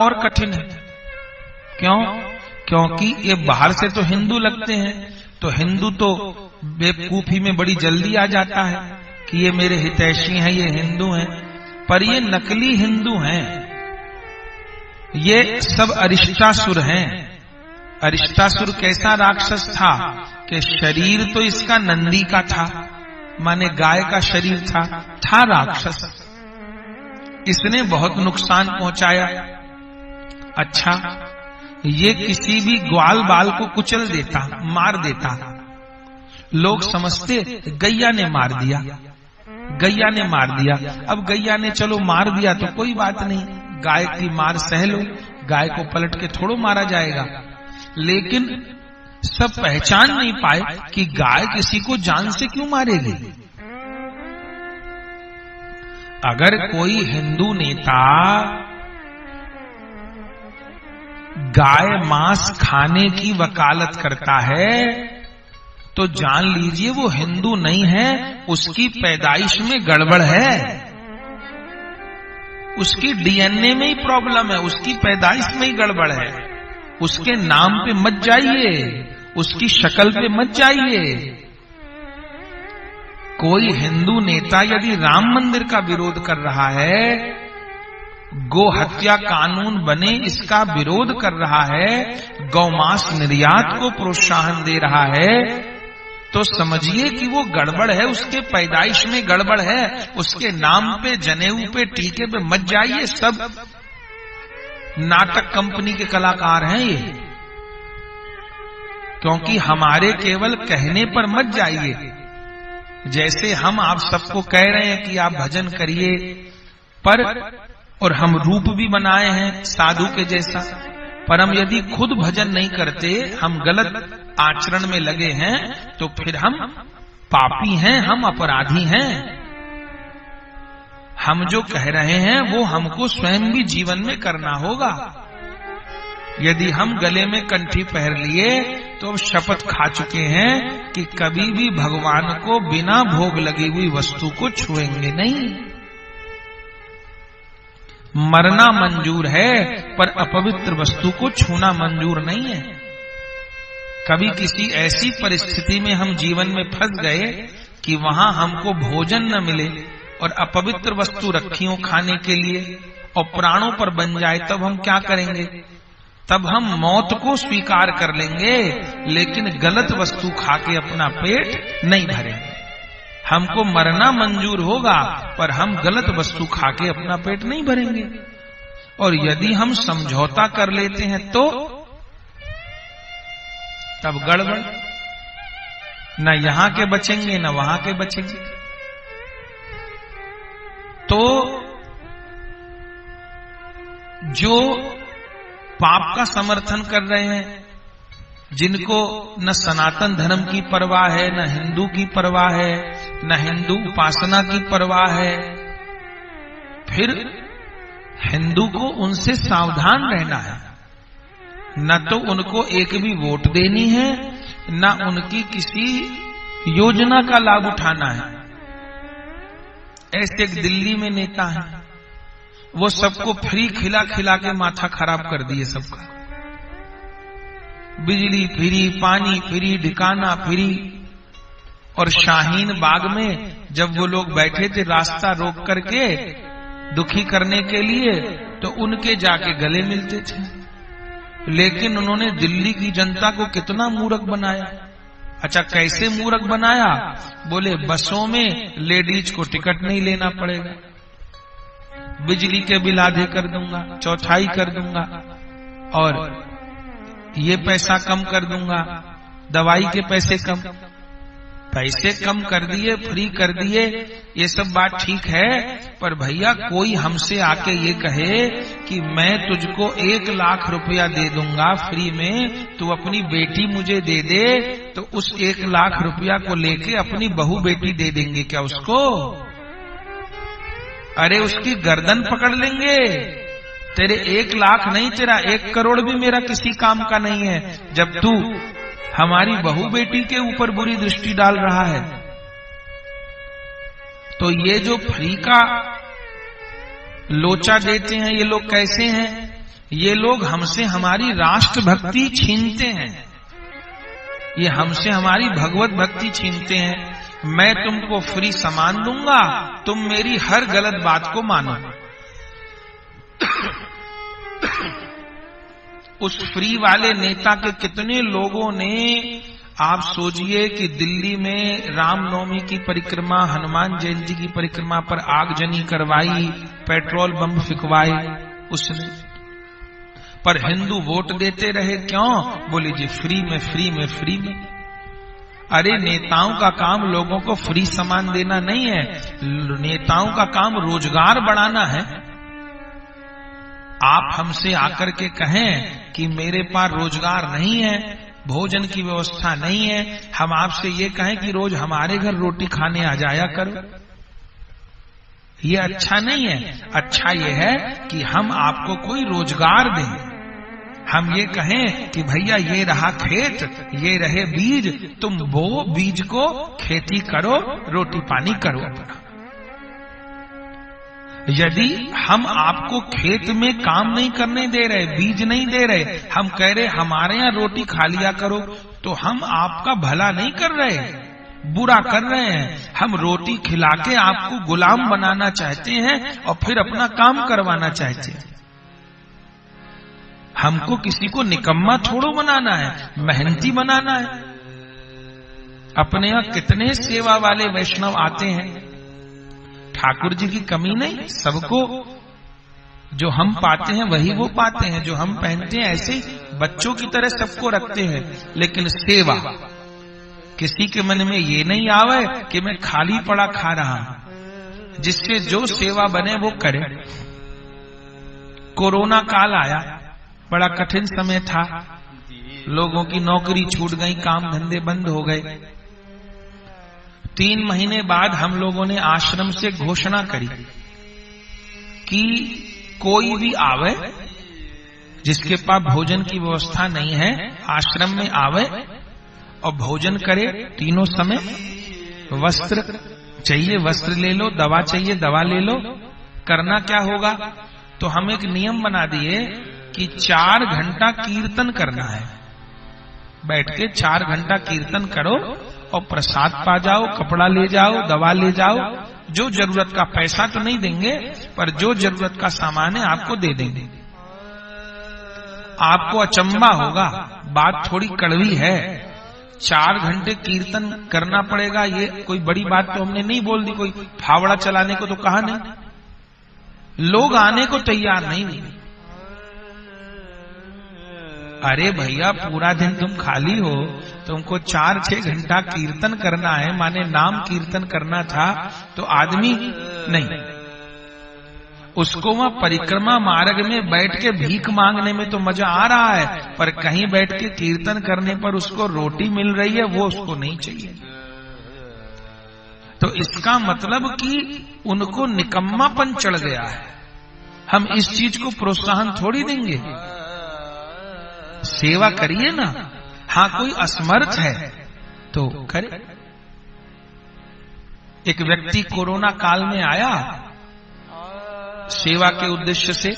और कठिन है। क्यों? क्योंकि ये बाहर से तो हिंदू लगते हैं, तो हिंदू तो बेवकूफी में बड़ी जल्दी आ जाता है कि ये मेरे हितैषी हैं, ये हिंदू हैं, पर ये नकली हिंदू हैं। ये सब अरिष्टासुर हैं। अरिष्टासुर कैसा राक्षस था कि शरीर तो इसका नंदी का था, माने गाय का शरीर था राक्षस। इसने बहुत नुकसान पहुंचाया। अच्छा, ये किसी भी ग्वाल बाल को कुचल देता, मार देता। लोग समझते गैया ने मार दिया, गैया ने मार दिया। अब गैया ने चलो मार दिया तो कोई बात नहीं, गाय की मार सह लो, गाय को पलट के थोड़ो मारा जाएगा। लेकिन सब पहचान नहीं पाए कि गाय किसी को जान से क्यों मारेगी। अगर कोई हिंदू नेता गाय मांस खाने की वकालत करता है तो जान लीजिए वो हिंदू नहीं है, उसकी पैदाइश में गड़बड़ है, उसकी डीएनए में ही प्रॉब्लम है, उसकी पैदाइश में ही गड़बड़ है। उसके नाम पे मत जाइए, उसकी शक्ल पे मत जाइए। कोई हिंदू नेता यदि राम मंदिर का विरोध कर रहा है, गो हत्या कानून बने इसका विरोध कर रहा है, गौमांस निर्यात को प्रोत्साहन दे रहा है, तो समझिए कि वो गड़बड़ है, उसके पैदाइश में गड़बड़ है। उसके नाम पे, जनेऊ पे, टीके पे मत जाइए। सब नाटक कंपनी के कलाकार हैं ये। क्योंकि हमारे केवल कहने पर मत जाइए। जैसे हम आप सबको कह रहे हैं कि आप भजन करिए, पर और हम रूप भी बनाए हैं साधु के जैसा, पर हम यदि खुद भजन नहीं करते, हम गलत आचरण में लगे हैं, तो फिर हम पापी हैं, हम अपराधी हैं। हम जो कह रहे हैं वो हमको स्वयं भी जीवन में करना होगा। यदि हम गले में कंठी पहन लिए तो शपथ खा चुके हैं कि कभी भी भगवान को बिना भोग लगी हुई वस्तु को छुएंगे नहीं। मरना मंजूर है पर अपवित्र वस्तु को छूना मंजूर नहीं है। कभी किसी ऐसी परिस्थिति में हम जीवन में फंस गए कि वहां हमको भोजन न मिले और अपवित्र वस्तु रखी हो खाने के लिए और प्राणों पर बन जाए, तब हम क्या करेंगे? तब हम मौत को स्वीकार कर लेंगे, लेकिन गलत वस्तु खा के अपना पेट नहीं भरेंगे। हमको मरना मंजूर होगा पर हम गलत वस्तु खा के अपना पेट नहीं भरेंगे। और यदि हम समझौता कर लेते हैं तो तब गड़बड़, न यहां के बचेंगे न वहां के बचेंगे। तो जो पाप का समर्थन कर रहे हैं, जिनको न सनातन धर्म की परवाह है, न हिंदू की परवाह है, न हिंदू उपासना की परवाह है, फिर हिंदू को उनसे सावधान रहना है। न तो उनको एक भी वोट देनी है, न उनकी किसी योजना का लाभ उठाना है। ऐसे एक दिल्ली में नेता है, वो सबको फ्री खिला खिला के माथा खराब कर दिए सबका। बिजली फ्री, पानी फ्री, ठिकाना फ्री। और शाहीन बाग में जब वो लोग बैठे थे रास्ता रोक करके दुखी करने के लिए, तो उनके जाके गले मिलते थे। लेकिन उन्होंने दिल्ली की जनता को कितना मूर्ख बनाया। अच्छा, कैसे मूर्ख बनाया? बोले बसों में लेडीज को टिकट नहीं लेना पड़ेगा, बिजली के बिल आधे कर दूंगा, चौथाई कर दूंगा, और ये पैसा कम कर दूंगा, दवाई के पैसे कम कर दिए, फ्री कर दिए। ये सब बात ठीक है, पर भैया कोई हमसे आके ये कहे कि मैं तुझको 1 लाख रुपया दे दूंगा फ्री में, तू अपनी बेटी मुझे दे दे, तो उस 1 लाख रुपया को लेके अपनी बहू बेटी दे देंगे क्या उसको? अरे उसकी गर्दन पकड़ लेंगे। तेरे 1 लाख नहीं, तेरा 1 करोड़ भी मेरा किसी काम का नहीं है, जब तू हमारी बहू बेटी के ऊपर बुरी दृष्टि डाल रहा है। तो ये जो फ्री का लोचा देते हैं ये लोग कैसे हैं? ये लोग हमसे हमारी राष्ट्रभक्ति छीनते हैं, ये हमसे हमारी भगवत भक्ति छीनते हैं। मैं तुमको फ्री सामान दूंगा, तुम मेरी हर गलत बात को मानो। उस फ्री वाले नेता के कितने लोगों ने, आप सोचिए कि दिल्ली में रामनवमी की परिक्रमा, हनुमान जयंती की परिक्रमा पर आगजनी करवाई, पेट्रोल बम फिकवाए उसने, पर हिंदू वोट देते रहे। क्यों? बोले जी फ्री में, फ्री में, फ्री में। अरे नेताओं का काम लोगों को फ्री सामान देना नहीं है, नेताओं का काम रोजगार बढ़ाना है। आप हमसे आकर के कहें कि मेरे पास रोजगार नहीं है, भोजन की व्यवस्था नहीं है, हम आपसे ये कहें कि रोज हमारे घर रोटी खाने आ जाया करो, ये अच्छा नहीं है। अच्छा ये है कि हम आपको कोई रोजगार दें। हम ये कहें कि भैया ये रहा खेत, ये रहे बीज, तुम बो बीज को, खेती करो, रोटी पानी करो अपना। यदि हम आपको खेत में काम नहीं करने दे रहे, बीज नहीं दे रहे, हम कह रहे हमारे यहाँ रोटी खा लिया करो, तो हम आपका भला नहीं कर रहे, बुरा कर रहे हैं। हम रोटी खिला के आपको गुलाम बनाना चाहते हैं और फिर अपना काम करवाना चाहते हैं। हमको किसी को निकम्मा थोड़ो बनाना है, मेहनती बनाना है। अपने यहाँ कितने सेवा वाले वैष्णव आते हैं, ठाकुर जी की कमी नहीं, सबको जो हम पाते हैं वही वो पाते हैं, जो हम पहनते हैं ऐसे बच्चों की तरह सबको रखते हैं। लेकिन सेवा, किसी के मन में ये नहीं आवे कि मैं खाली पड़ा खा रहा हूं। जिससे जो सेवा बने वो करे। कोरोना काल आया, बड़ा कठिन समय था, लोगों की नौकरी छूट गई, काम धंधे बंद हो गए। 3 महीने बाद हम लोगों ने आश्रम से घोषणा करी कि कोई भी आवे जिसके पास भोजन की व्यवस्था नहीं है, आश्रम में आवे और भोजन करे तीनों समय। वस्त्र चाहिए वस्त्र ले लो, दवा चाहिए दवा ले लो। करना क्या होगा? तो हम एक नियम बना दिए कि 4 घंटा कीर्तन करना है। बैठ के 4 घंटा कीर्तन करो और प्रसाद पा जाओ, कपड़ा ले जाओ, दवा ले जाओ, जो जरूरत का, पैसा तो नहीं देंगे पर जो जरूरत का सामान है आपको दे देंगे। आपको अचंभा होगा, बात थोड़ी कड़वी है, 4 घंटे कीर्तन करना पड़ेगा, ये कोई बड़ी बात तो हमने नहीं बोल दी, कोई फावड़ा चलाने को तो कहा नहीं। लोग आने को तैयार नहीं हुए। अरे भैया पूरा दिन तुम खाली हो, तुमको 4-6 घंटा कीर्तन करना है, माने नाम कीर्तन करना था, तो आदमी नहीं, उसको वहां परिक्रमा मार्ग में बैठ के भीख मांगने में तो मजा आ रहा है, पर कहीं बैठ के कीर्तन करने पर उसको रोटी मिल रही है, वो उसको नहीं चाहिए। तो इसका मतलब कि उनको निकम्मापन चढ़ गया है। हम इस चीज को प्रोत्साहन थोड़ी देंगे। सेवा करिए ना। हाँ, कोई असमर्थ है तो करे। एक व्यक्ति कोरोना काल में आया सेवा के उद्देश्य से।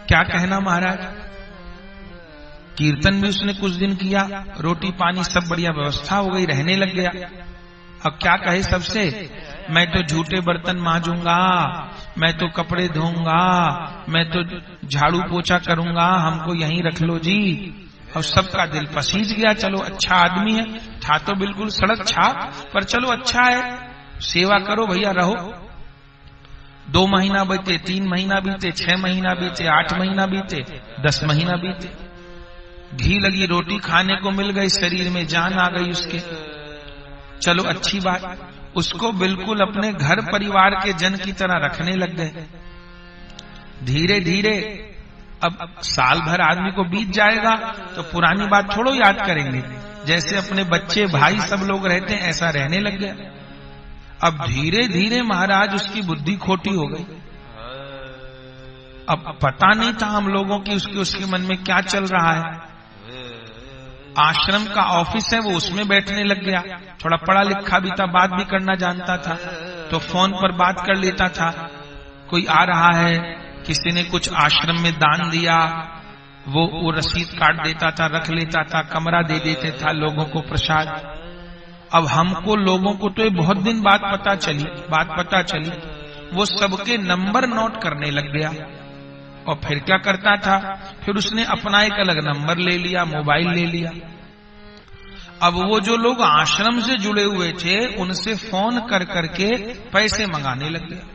क्या कहना महाराज, कीर्तन भी उसने कुछ दिन किया, रोटी पानी सब बढ़िया व्यवस्था हो गई, रहने लग गया। अब क्या कहे सबसे, मैं तो झूठे बर्तन मांजूंगा, मैं तो कपड़े धोऊंगा, मैं तो झाड़ू पोछा करूंगा, हमको यहीं रख लो जी। और सबका दिल पसीज गया। चलो अच्छा आदमी है, था तो बिल्कुल सड़क छाप, पर चलो अच्छा है, सेवा करो भैया, रहो। 2 महीना बीते, 3 महीना बीते, 6 महीना बीते, 8 महीना बीते, 10 महीना बीते। घी लगी रोटी खाने को मिल गई, शरीर में जान आ गई उसके। चलो अच्छी बात, उसको बिल्कुल अपने घर परिवार के जन की तरह रखने लग गए। धीरे धीरे अब साल भर आदमी को बीत जाएगा तो पुरानी बात थोड़ो याद करेंगे। जैसे अपने बच्चे भाई सब लोग रहते हैं ऐसा रहने लग गया। अब धीरे धीरे महाराज उसकी बुद्धि खोटी हो गई। अब पता नहीं था हम लोगों की उसके मन में क्या चल रहा है। आश्रम का ऑफिस है, वो उसमें बैठने लग गया। थोड़ा पढ़ा लिखा भी था, बात भी करना जानता था, तो फोन पर बात कर लेता था। कोई आ रहा है किसी ने कुछ आश्रम में दान दिया, वो रसीद काट देता था, रख लेता था, कमरा दे देते था लोगों को प्रसाद। अब हमको लोगों को तो ये बहुत दिन बाद पता चली, वो सबके नंबर नोट करने लग गया। और फिर क्या करता था, फिर उसने अपना एक अलग नंबर ले लिया, मोबाइल ले लिया। अब वो जो लोग आश्रम से जुड़े हुए थे उनसे फोन कर करके पैसे मंगाने लग गया।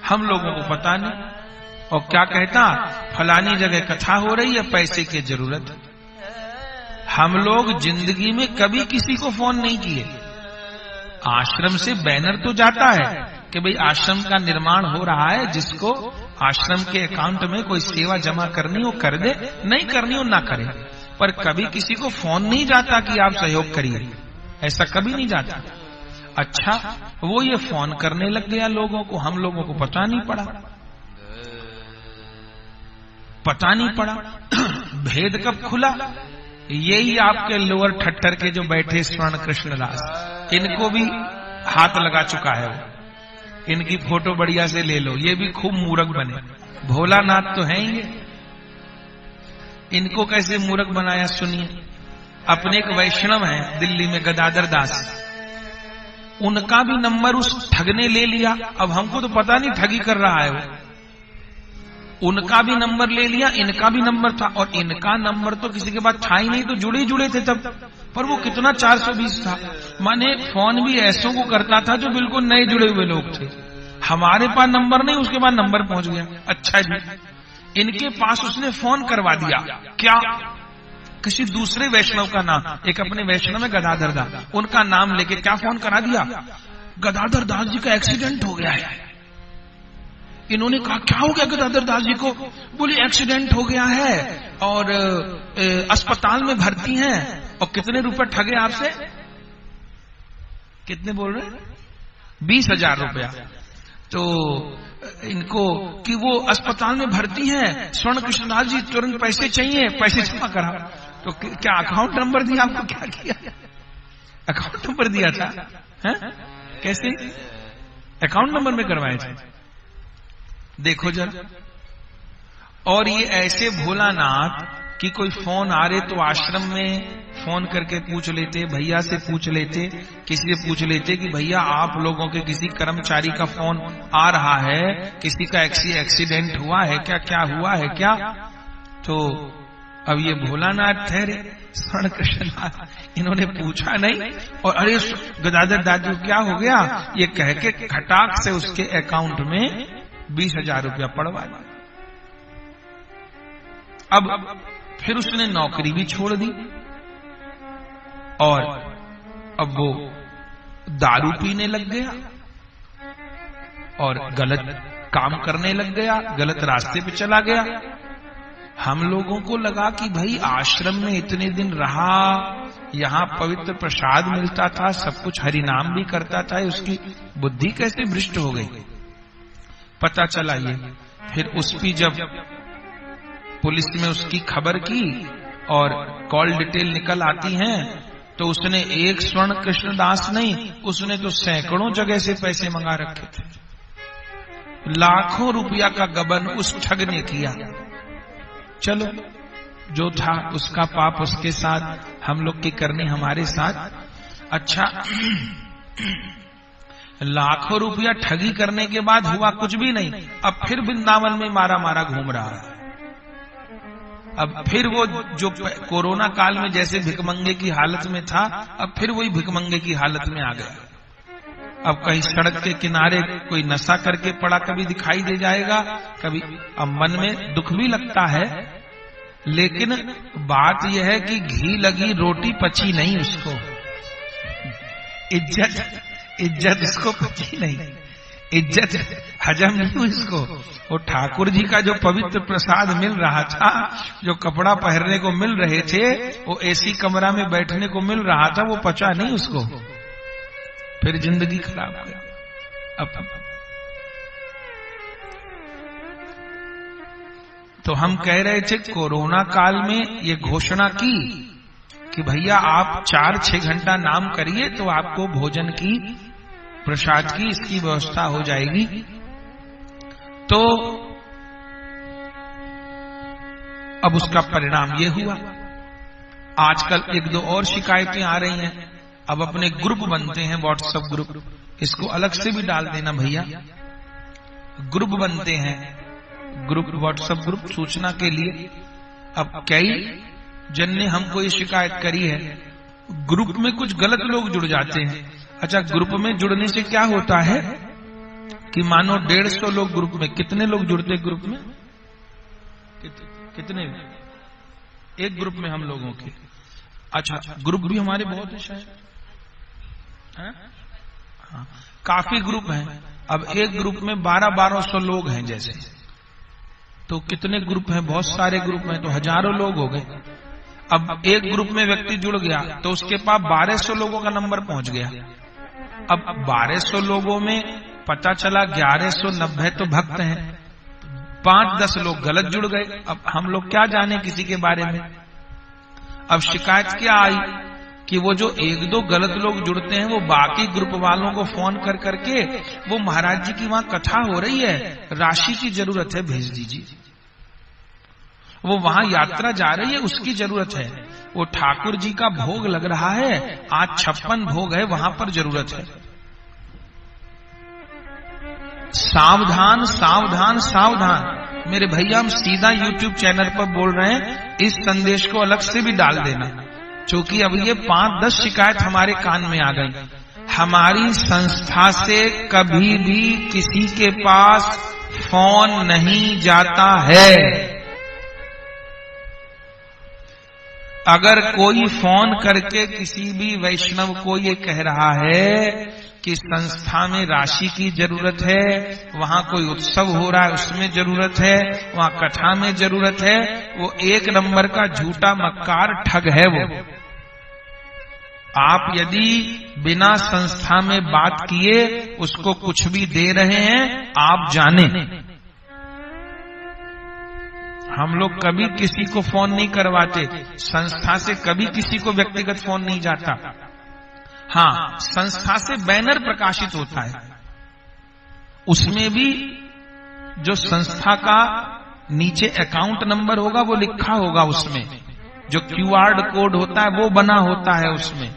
हम लोगों को पता नहीं, और क्या कहता, फलानी जगह कथा हो रही है, पैसे की जरूरत है। हम लोग जिंदगी में कभी किसी को फोन नहीं किए। आश्रम से बैनर तो जाता है कि भाई आश्रम का निर्माण हो रहा है, जिसको आश्रम के अकाउंट में कोई सेवा जमा करनी हो कर दे, नहीं करनी हो ना करे, पर कभी किसी को फोन नहीं जाता कि आप सहयोग करिए, ऐसा कभी नहीं जाता। अच्छा, वो ये फोन करने लग गया लोगों को, हम लोगों को पता नहीं पड़ा। भेद कब खुला? यही आपके लोअर ठट्टर के जो बैठे स्वर्ण कृष्णदास, इनको भी हाथ लगा चुका है वो। इनकी फोटो बढ़िया से ले लो, ये भी खूब मूर्ख बने, भोलानाथ तो है ही। इनको कैसे मूर्ख बनाया सुनिए। अपने एक वैष्णव है दिल्ली में, गदाधर दास, उनका भी नंबर उस ठग ने ले लिया। अब हमको तो पता नहीं ठगी कर रहा है वो। उनका भी नंबर ले लिया, इनका भी नंबर था, और इनका नंबर तो किसी के पास था ही नहीं, तो जुड़े थे तब। पर वो कितना 420 था, माने फोन भी ऐसों को करता था जो बिल्कुल नए जुड़े हुए लोग थे। हमारे पास नंबर नहीं, उसके बाद नंबर पहुंच गया। अच्छा जी, इनके पास उसने फोन करवा दिया। क्या? किसी दूसरे वैष्णव का नाम, एक अपने वैष्णव में गदाधर दास, उनका नाम लेके क्या फोन करा दिया, गदाधर दास जी का एक्सीडेंट हो गया है। इन्होंने कहा क्या हो गया गदाधर दास जी को? बोले एक्सीडेंट हो गया है और अस्पताल में भर्ती हैं। और कितने रुपए ठगे आपसे? कितने बोल रहे हैं? 20,000 रुपया। तो इनको कि वो अस्पताल में भर्ती हैं, स्वर्ण कृष्णदास जी तुरंत पैसे चाहिए, पैसे जमा करा। तो क्या अकाउंट नंबर दिया आपको? क्या किया? अकाउंट नंबर दिया था? है? कैसे अकाउंट नंबर में करवाए थे? देखो जरा। और ये ऐसे भोलानाथ कि कोई फोन आ रहे तो आश्रम में फोन करके पूछ लेते, भैया से पूछ लेते, किसी से पूछ लेते कि भैया आप लोगों के किसी कर्मचारी का फोन आ रहा है, किसी का एक्सीडेंट हुआ है क्या, क्या हुआ है क्या? तो अब ये भोलानाथ ठहरे, स्वर्ण कृष्णनाथ, इन्होंने पूछा नहीं, और अरे गदाधर दादू क्या हो गया, ये कह के खटाक से उसके अकाउंट में 20,000 रुपया पड़वा दिया। अब फिर उसने नौकरी भी छोड़ दी, और अब वो दारू पीने लग गया और गलत काम करने लग गया, गलत रास्ते पे चला गया। हम लोगों को लगा कि भाई आश्रम में इतने दिन रहा, यहाँ पवित्र प्रसाद मिलता था, सब कुछ हरिनाम भी करता था, उसकी बुद्धि कैसे भ्रष्ट हो गई। पता चला ये, फिर उसकी जब पुलिस में उसकी खबर की और कॉल डिटेल निकल आती हैं, तो उसने एक स्वर्ण कृष्णदास नहीं, उसने तो सैकड़ों जगह से पैसे मंगा रखे थे। लाखों रुपया का गबन उस ठग ने किया। चलो, जो था उसका पाप उसके साथ, हम लोग की करनी हमारे साथ। अच्छा, लाखों रुपया ठगी करने के बाद हुआ कुछ भी नहीं। अब फिर वृंदावन में मारा घूम रहा है। अब फिर वो जो कोरोना काल में जैसे भिकमंगे की हालत में था, अब फिर वही भिकमंगे की हालत में आ गया। अब कहीं सड़क के किनारे कोई नशा करके पड़ा कभी दिखाई दे जाएगा, कभी। अब मन में दुख भी लगता है, लेकिन बात यह है कि घी लगी रोटी पची नहीं उसको, इज्जत उसको पची नहीं, इज्जत हजम नहीं हुई इसको। वो ठाकुर जी का जो पवित्र प्रसाद मिल रहा था, जो कपड़ा पहनने को मिल रहे थे, वो एसी कमरा में बैठने को मिल रहा था, वो पचा नहीं उसको, फिर जिंदगी खराब हो गई। अब तो हम कह रहे थे कोरोना काल में ये घोषणा की कि भैया आप 4-6 घंटा नाम करिए तो आपको भोजन की, प्रसाद की, इसकी व्यवस्था हो जाएगी। तो अब उसका परिणाम ये हुआ, आजकल एक दो और शिकायतें आ रही हैं। अब अपने ग्रुप बनते हैं, व्हाट्सएप ग्रुप, इसको अलग से भी डाल देना भैया। ग्रुप बनते हैं, ग्रुप, व्हाट्सएप ग्रुप सूचना के लिए। अब कई जन ने हमको ये शिकायत करी है, ग्रुप में कुछ गलत लोग जुड़ जाते हैं। अच्छा, ग्रुप में जुड़ने से क्या होता है कि मानो 150 लोग ग्रुप में, कितने लोग जुड़ते ग्रुप में? कितने? एक ग्रुप में हम लोगों के। अच्छा, ग्रुप भी हमारे बहुत है शायद, हाँ, काफी ग्रुप हैं। अब एक ग्रुप में 1200 लोग हैं जैसे, तो कितने ग्रुप हैं? बहुत सारे ग्रुप हैं, तो हजारों लोग हो गए। अब एक ग्रुप में व्यक्ति जुड़ गया तो उसके पास 1200 लोगों का नंबर पहुंच गया। अब 1200 लोगों में पता चला 1190 तो भक्त हैं, 5-10 लोग गलत जुड़ गए। अब हम लोग क्या जाने किसी के बारे में। अब शिकायत क्या आई कि वो जो 1-2 गलत लोग जुड़ते हैं वो बाकी ग्रुप वालों को फोन कर करके, वो महाराज जी की वहां कथा हो रही है, राशि की जरूरत है, भेज दीजिए। वो वहां यात्रा जा रही है, उसकी जरूरत है। वो ठाकुर जी का भोग लग रहा है, आज 56 भोग है, वहां पर जरूरत है। सावधान सावधान सावधान मेरे भैया, हम सीधा YouTube चैनल पर बोल रहे हैं, इस संदेश को अलग से भी डाल देना, क्योंकि अब ये 5-10 शिकायत हमारे कान में आ गई। हमारी संस्था से कभी भी किसी के पास फोन नहीं जाता है। अगर कोई फोन करके किसी भी वैष्णव को ये कह रहा है कि संस्था में राशि की जरूरत है, वहां कोई उत्सव हो रहा है उसमें जरूरत है, वहां कथा में जरूरत है, वो 1 नंबर का झूठा मक्कार ठग है। वो आप यदि बिना संस्था में बात किए उसको कुछ भी दे रहे हैं, आप जाने। हम लोग कभी किसी को फोन नहीं करवाते, संस्था से कभी किसी को व्यक्तिगत फोन नहीं जाता। हाँ, संस्था से बैनर प्रकाशित होता है, उसमें भी जो संस्था का नीचे अकाउंट नंबर होगा वो लिखा होगा, उसमें जो QR कोड होता है वो बना होता है उसमें।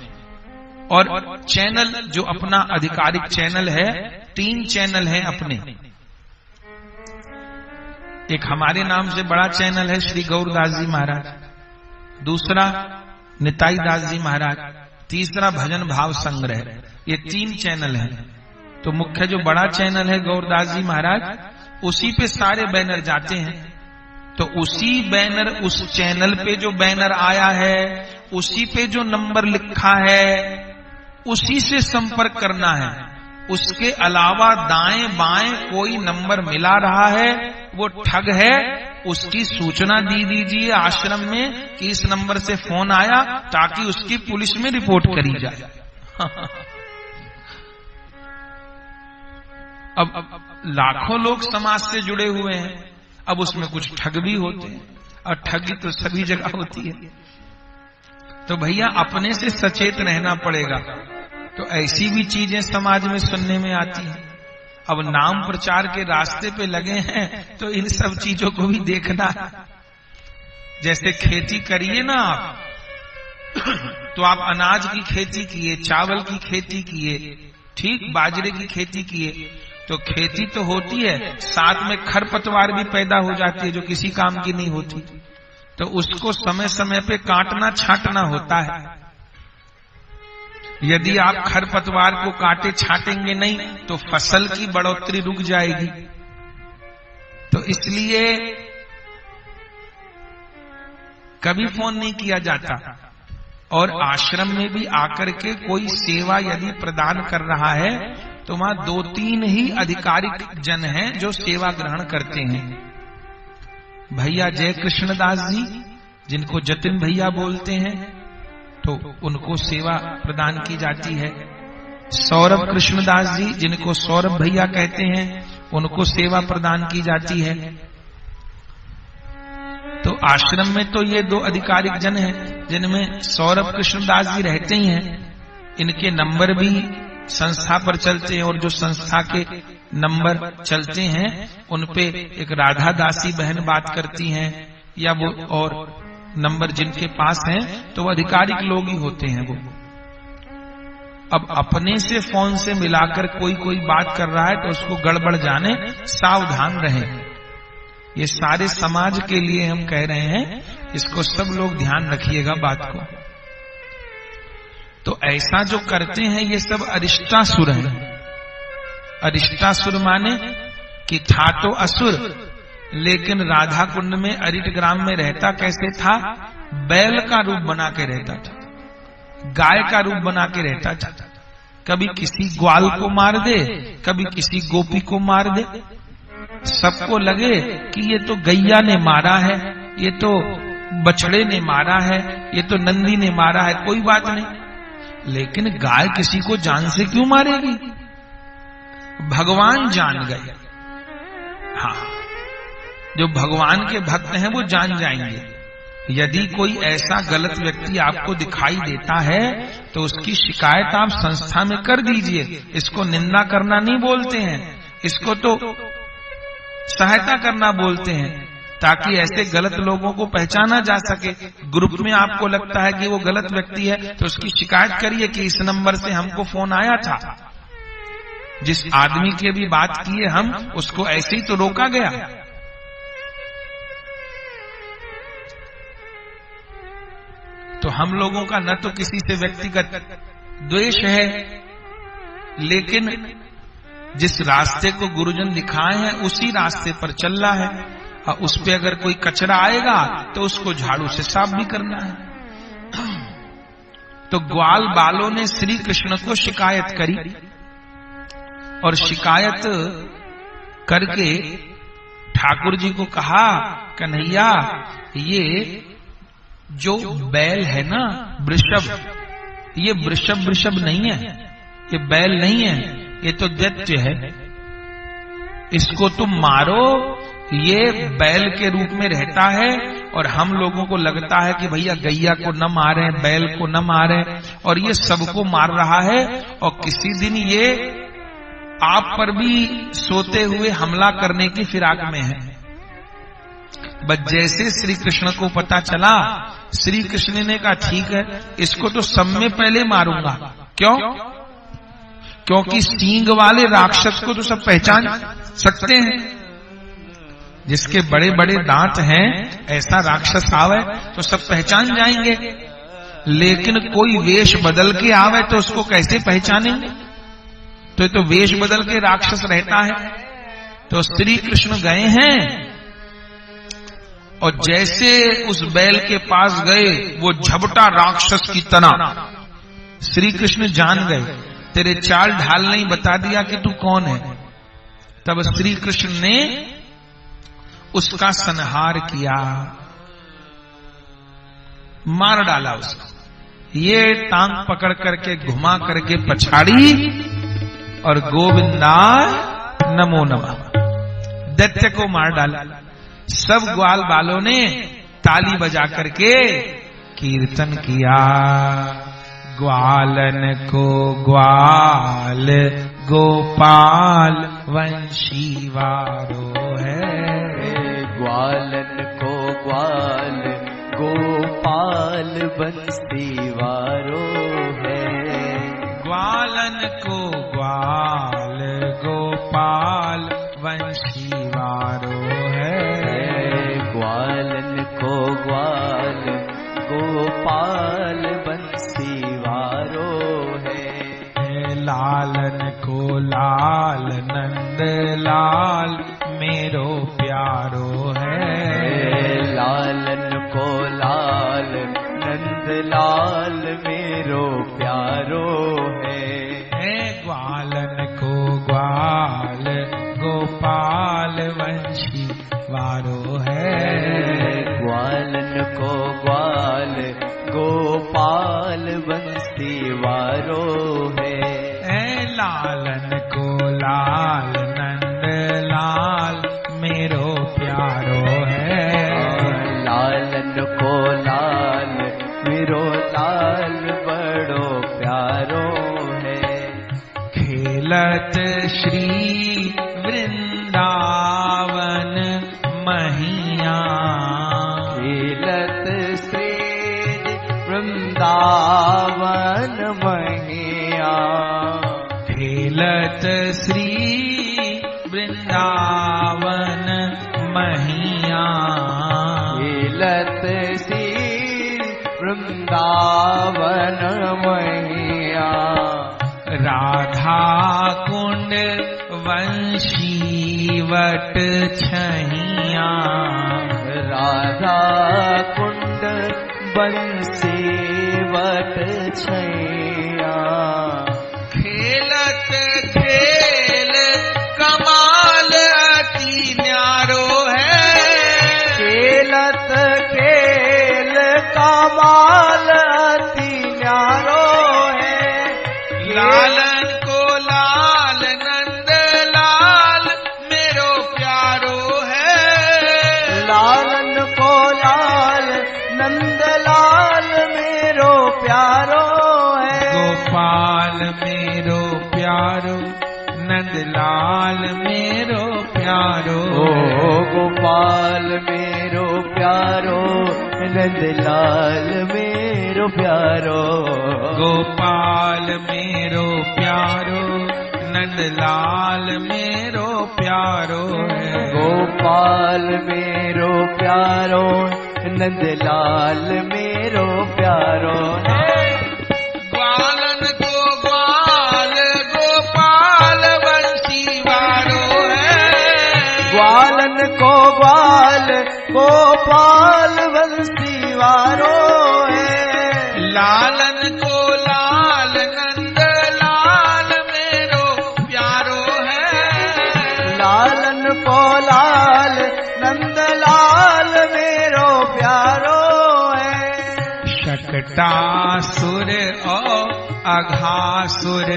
और चैनल जो अपना आधिकारिक चैनल है, 3 चैनल है अपने। एक हमारे नाम से बड़ा चैनल है श्री गौरदास जी महाराज, दूसरा निताई दास जी महाराज, तीसरा भजन भाव संग्रह। ये 3 चैनल हैं। तो मुख्य जो बड़ा चैनल है गौरदास जी महाराज, उसी पे सारे बैनर जाते हैं। तो उसी बैनर, उस चैनल पे जो बैनर आया है, उसी पे जो नंबर लिखा है, उसी से संपर्क करना है। उसके अलावा दाएं बाएं कोई नंबर मिला रहा है वो ठग है, उसकी सूचना दी दीजिए आश्रम में कि इस नंबर से फोन आया, ताकि उसकी पुलिस में रिपोर्ट करी जाए। अब लाखों लोग समाज से जुड़े हुए हैं, अब उसमें कुछ ठग भी होते हैं, और ठगी तो सभी जगह होती है। तो भैया अपने से सचेत रहना पड़ेगा। तो ऐसी भी चीजें समाज में सुनने में आती हैं। अब नाम प्रचार के रास्ते पे लगे हैं तो इन सब चीजों को भी देखना है। जैसे खेती करिए ना आप, तो आप अनाज की खेती किए, चावल की खेती किए, ठीक, बाजरे की खेती किए, तो खेती तो होती है, साथ में खरपतवार भी पैदा हो जाती है जो किसी काम की नहीं होती। तो उसको समय समय पे काटना छांटना होता है। यदि आप खरपतवार को काटे छाटेंगे नहीं तो फसल की बढ़ोतरी रुक जाएगी। तो इसलिए कभी फोन नहीं किया जाता। और आश्रम में भी आकर के कोई सेवा यदि प्रदान कर रहा है तो वहां 2-3 ही आधिकारिक जन हैं जो सेवा ग्रहण करते हैं। भैया जय कृष्णदास जी, जिनको जतिन भैया बोलते हैं, तो उनको सेवा प्रदान की जाती है। सौरभ कृष्णदास जी, जिनको सौरभ भैया कहते हैं, उनको सेवा प्रदान की जाती है। तो आश्रम में तो ये 2 आधिकारिक जन हैं, जिनमें सौरभ कृष्णदास जी रहते ही हैं। इनके नंबर भी संस्था पर चलते हैं, और जो संस्था के नंबर चलते हैं उनपे एक राधा दासी बहन बात करती हैं, या वो और नंबर जिनके पास हैं तो वो आधिकारिक लोग ही होते हैं। वो अब अपने से फोन से मिलाकर कोई बात कर रहा है तो उसको गड़बड़ जाने, सावधान रहें। ये सारे समाज के लिए हम कह रहे हैं, इसको सब लोग ध्यान रखिएगा बात को। तो ऐसा जो करते हैं ये सब अरिष्टासुर हैं। अरिष्टासुर माने कि था तो असुर, लेकिन राधा कुंड में अरिट ग्राम में रहता कैसे था? बैल का रूप बना के रहता था, गाय का रूप बना के रहता था। कभी किसी ग्वाल को मार दे, कभी किसी गोपी को मार दे। सबको लगे कि ये तो गैया ने मारा है, ये तो बछड़े ने मारा है, ये तो नंदी ने मारा है, कोई बात नहीं। लेकिन गाय किसी को जान से क्यों मारेगी? भगवान जान गए। हाँ, जो भगवान के भक्त हैं वो जान जाएंगे। यदि कोई ऐसा गलत व्यक्ति आपको दिखाई देता है तो उसकी शिकायत आप संस्था में कर दीजिए। इसको निंदा करना नहीं बोलते हैं, इसको तो सहायता करना बोलते हैं, ताकि ऐसे गलत लोगों को पहचाना जा सके। ग्रुप में आपको लगता है कि वो गलत व्यक्ति है तो उसकी शिकायत करिए कि इस नंबर से हमको फोन आया था, जिस आदमी की भी बात किए हम, उसको ऐसे ही तो रोका गया। तो हम लोगों का न तो किसी से व्यक्तिगत द्वेष है, लेकिन जिस रास्ते को गुरुजन दिखाए हैं उसी रास्ते पर चल रहा है, और उस पे अगर कोई कचरा आएगा तो उसको झाड़ू से साफ भी करना है। तो ग्वाल बालों ने श्री कृष्ण को शिकायत करी, और शिकायत करके ठाकुर जी को कहा, कन्हैया ये जो बैल है ना वृषभ, ये वृषभ नहीं है, ये बैल नहीं है, ये तो दैत्य है। इसको तुम मारो, ये बैल के रूप में रहता है, और हम लोगों को लगता है कि भैया गैया को न मारे, बैल को न मारे, और ये सबको मार रहा है। और किसी दिन ये आप पर भी सोते हुए हमला करने की फिराक में है। बस जैसे श्री कृष्ण को पता चला, श्री कृष्ण ने कहा ठीक है, इसको तो सब में पहले मारूंगा। क्यों? क्योंकि सींग वाले राक्षस को तो सब पहचान सकते हैं। जिसके बड़े बड़े दांत हैं, ऐसा राक्षस आवे तो सब पहचान जाएंगे। लेकिन कोई वेश बदल के आवे तो उसको कैसे पहचानेंगे? तो ये तो वेश बदल के राक्षस रहता है। तो श्री कृष्ण गए हैं, और जैसे उस बैल के पास गए, वो झपटा राक्षस की तरह। श्री कृष्ण जान गए, तेरे चाल ढाल नहीं बता दिया कि तू कौन है। तब श्री कृष्ण ने उसका संहार किया, मार डाला उसको। ये टांग पकड़ करके घुमा करके पछाड़ी, और गोविंदा नमो नमः दैत्य को मार डाला। सब ग्वाल बालों ने ताली बजा करके कीर्तन किया, ग्वालन को ग्वाल गोपाल वंशी वारो है। ग्वालन को ग्वाल गोपाल बंसी वारो है। ग्वालन को ग्वाल गोपाल वंशी वारो है। ग्वालन को ग्वाल गोपाल बंसी वारो है। लालन को लाल नंद लाल मेरो प्यारो है। लालन को लाल नंद लाल मेरो प्यारो है। ग्वालन को ग्वाल गोपाल वंशी वारो है। ग्वालन को ग्वाल गोपाल बंसी वारो है। लालन को लाल नंद लाल मेरो प्यारो है। लालन को लाल मेरो लाल बड़ो प्यारो है। खेलत श्री वृंदावन मैया। खेलत श्री वृंदावन मैया। खेलत श्री वृंदावन मैया। राधा कुंड वंशीवट छैया। राधा कुंड बंसीवट छैया। खेलत खेल कमाल अति न्यारो है। खेलत खेल कमाल अति न्यारो है। लालन को लाल नंद लाल मेरो प्यारो है। लालन को लाल नंद लाल मेरो प्यारो है। गोपाल मेरो प्यारो नंदलाल मेरो प्यारो। ओ गोपाल मेरो प्यारो नंदलाल मेरो प्यारो। गोपाल मेरो प्यारो नंदलाल मेरो प्यारो है। गोपाल मेरो प्यारो नंदलाल मेरो प्यारो है। ग्वालन को ग्वाल गोपाल बंसीवारो है। ग्वालन को ग्वाल गोपाल बंसीवारो है। लालन को लाल नंद लाल मेरो प्यारो है। लालन को लाल नंद लाल मेरो प्यारो है। शकटासुर और अघासुर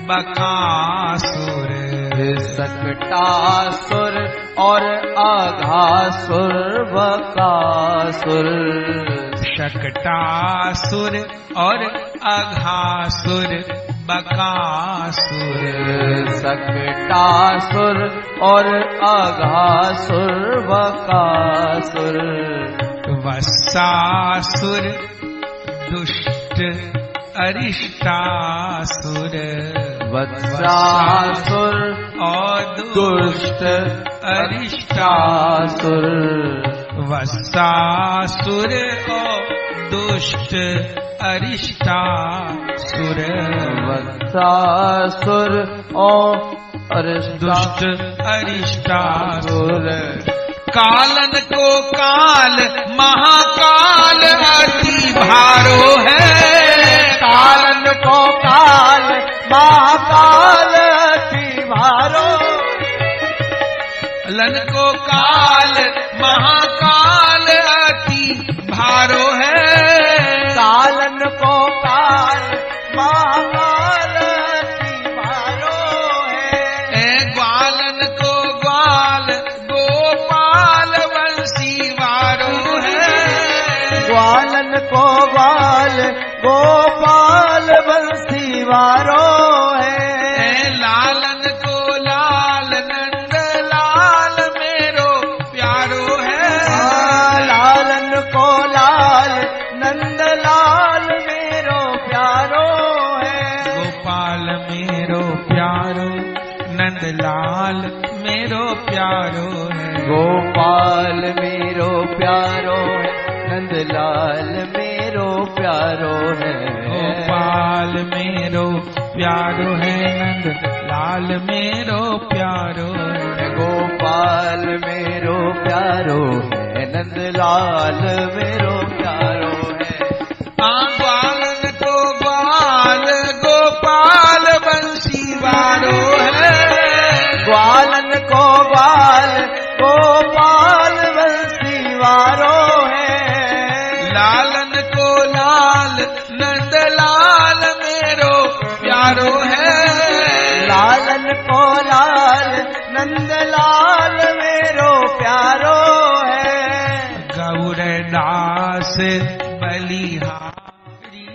बकासुर। सकटासुर और आघासुर बकासुर। शकटासुर और अघासुर बकासुर। सकटासुर और आघासुर बकासुर। वत्सासुर दुष्ट अरिष्टासुर। वत्सासुर और दुष्ट अरिष्टासुर। वत्सासुर और दुष्ट अरिष्टासुर। वत्सासुर और दुष्ट अरिष्टासुर। कालन को काल महाकाल अति भारो है। कालन को काल महाकाल अति भारो। लन को काल महाकाल अति भारो है। कालन को काल महाकाल अति भारो है। ग्वालन को ग्वाल गोपाल बंसीवारो है। ग्वालन को ग्वाल गोपाल बंसीवारो है। लालन को लाल नंद लाल मेरो प्यारो है। लालन को लाल नंद लाल मेरो प्यारो है। गोपाल मेरो प्यारो नंदलाल मेरो प्यारो है। गोपाल मेरो प्यारो है नंदलाल मेरो प्यारो है। गोपाल मेरो प्यारो है नंदलाल मेरो प्यारो है। गोपाल मेरो प्यारो है नंदलाल मेरो प्यारो है। ग्वालन को ग्वाल गोपाल बंसीवारो है। ग्वालन को ग्वाल गोपाल बंसीवारो है। लालन को लाल नंदलाल मेरो प्यारो है। लालन को लाल नंदलाल मेरो प्यारो है। गौरदास बलिहारी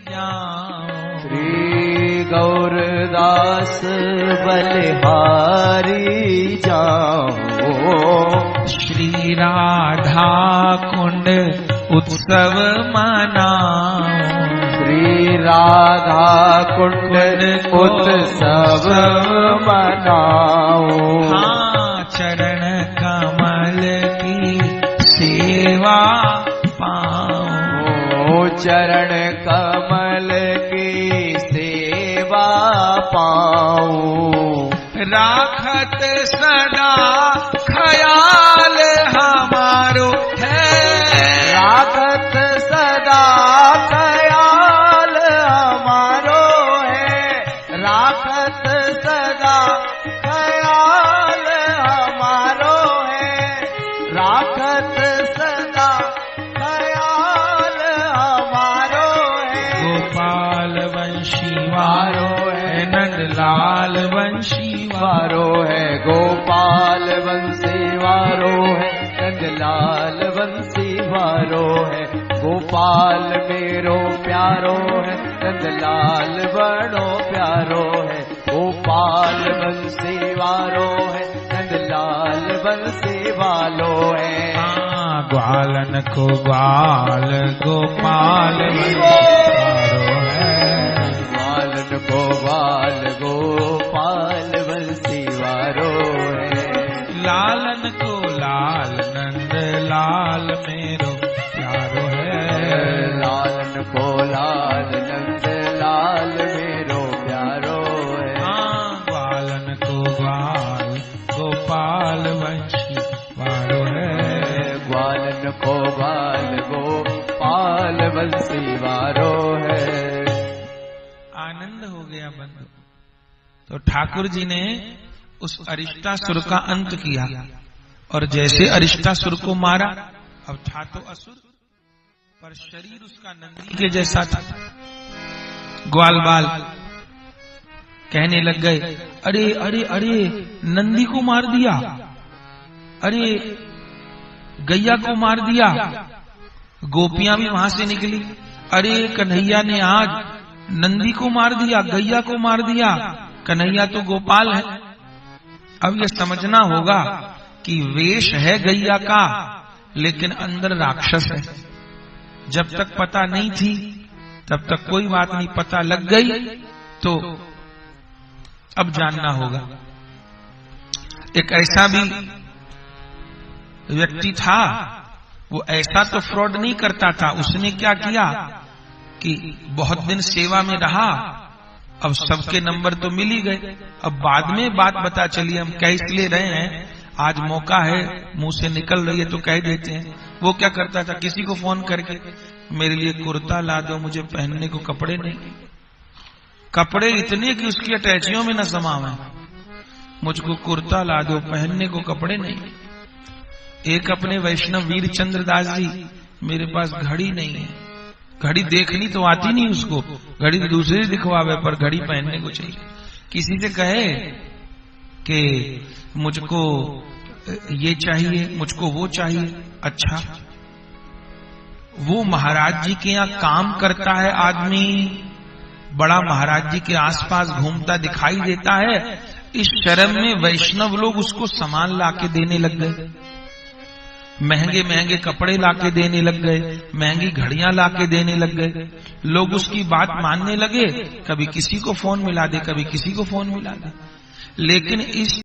जाऊं। श्री गौरदास बलिहारी जाओ। श्री राधा कुंड उत्सव मनाऊं। श्री राधा कुंड उत्सव मनाओ। हाँ, चरण कमल की सेवा पाऊं, चरण कमल की सेवा पाऊं। राखत सदा ख्याल हमारो है, राखत सदा ख्याल हमारो है, राखत सदा ख्याल हमारो है, राखत सदा ख्याल हमारो है। गोपाल वंशी वारो है, नंदलाल वंशी वारो है, गोपाल वंशी वारो है, नंदलाल वंशी वारो है। गोपाल मेरो प्यारो है, नंदलाल बड़ो प्यारो है। गोपाल वंशी वारो है, नंदलाल वंशी वालो है। ग्वालन को ग्वाल गोपाल वंशी वारो है, ग्वालन को ग्वाल गोपाल वंशी वारो है। लालन को लाल नंद लाल मेरो प्यारो है, लालन को लाल नंद लाल मेरो प्यारो है। ग्वालन को ग्वाल गोपाल वंशी वारो है, ग्वालन को ग्वाल गोपाल वंशी वारो है। आनंद हो गया बंधु। तो ठाकुर जी ने उस अरिष्टासुर का अंत किया, और जैसे अरिष्टासुर को मारा, अब था तो असुर पर शरीर उसका नंदी के जैसा था। ग्वाल बाल कहने लग गए, अरे अरे अरे नंदी को मार दिया, अरे गैया को मार दिया। गोपियां भी वहां से निकली, अरे कन्हैया ने आज नंदी को मार दिया, गैया को मार दिया, कन्हैया तो गोपाल है। अब यह समझना होगा कि वेश है गैया का, लेकिन अंदर राक्षस है। जब तक पता नहीं थी तब तक कोई बात नहीं, पता लग गई तो अब जानना होगा। एक ऐसा भी व्यक्ति था, वो ऐसा तो फ्रॉड नहीं करता था। उसने क्या किया कि बहुत दिन सेवा में रहा, अब सबके नंबर तो मिल ही गए। अब बाद में बात पता चली, हम कह इसलिए रहे हैं, आज मौका है, मुंह से निकल रही है तो कह देते हैं। वो क्या करता था, किसी को फोन करके मेरे लिए कुर्ता ला दो, मुझे पहनने को कपड़े नहीं, कपड़े इतने कि उसकी अटैचियों में न समावे, मुझको कुर्ता ला दो, पहनने को कपड़े नहीं। एक अपने वैष्णव वीर चंद्र दास जी, मेरे पास घड़ी नहीं है, घड़ी देखनी तो आती नहीं उसको, घड़ी तो दूसरे दिखवावे, पर घड़ी पहनने को चाहिए। किसी से कहे कि मुझको ये चाहिए, मुझको वो चाहिए, अच्छा वो महाराज जी के यहाँ काम करता है आदमी, बड़ा महाराज जी के आसपास घूमता दिखाई देता है, इस शर्म में वैष्णव लोग उसको सामान लाके देने लग गए, महंगे महंगे कपड़े लाके देने लग गए, महंगी घड़ियां लाके देने लग गए। लोग उसकी बात मानने लगे, कभी किसी को फोन मिला दे, कभी किसी को फोन मिला दे। लेकिन इस